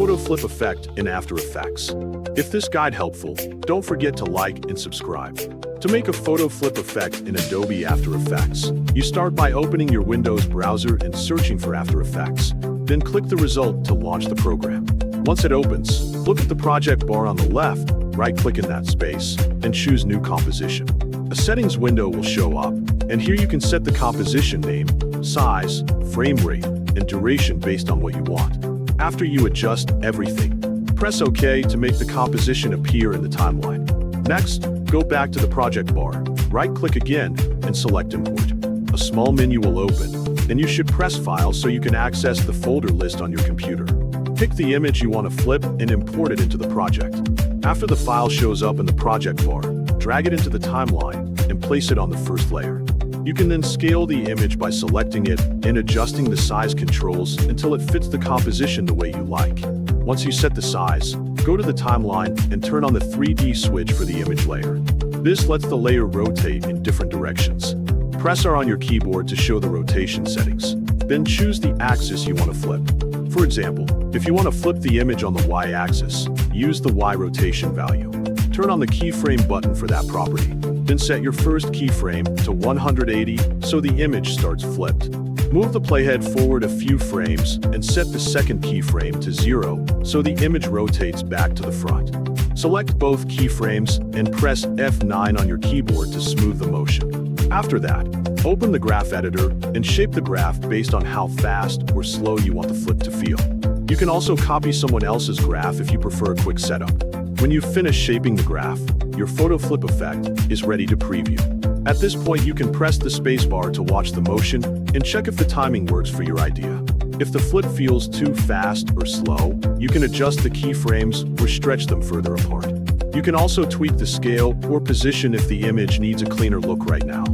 photo flip effect in After Effects. If this guide helpful, don't forget to like and subscribe. To make a photo flip effect in Adobe After Effects, you start by opening your Windows browser and searching for After Effects. Then click the result to launch the program. Once it opens, look at the project bar on the left, right-click in that space, and choose New Composition. A settings window will show up, and here you can set the composition name, size, frame rate, and duration based on what you want. After you adjust everything, press OK to make the composition appear in the timeline. Next, go back to the project bar, right-click again, and select Import. A small menu will open, and you should press File so you can access the folder list on your computer. Pick the image you want to flip and import it into the project. After the file shows up in the project bar, drag it into the timeline and place it on the first layer. You can then scale the image by selecting it and adjusting the size controls until it fits the composition the way you like. Once you set the size, go to the timeline and turn on the 3D switch for the image layer. This lets the layer rotate in different directions. Press R on your keyboard to show the rotation settings. Then choose the axis you want to flip. For example, if you want to flip the image on the Y-axis, use the Y rotation value. Turn on the keyframe button for that property. Then set your first keyframe to 180 so the image starts flipped. Move the playhead forward a few frames and set the second keyframe to 0 so the image rotates back to the front. Select both keyframes and press F9 on your keyboard to smooth the motion. After that, open the graph editor and shape the graph based on how fast or slow you want the flip to feel. You can also copy someone else's graph if you prefer a quick setup. When you've finished shaping the graph, your photo flip effect is ready to preview. At this point, you can press the spacebar to watch the motion and check if the timing works for your idea. If the flip feels too fast or slow, you can adjust the keyframes or stretch them further apart. You can also tweak the scale or position if the image needs a cleaner look right now.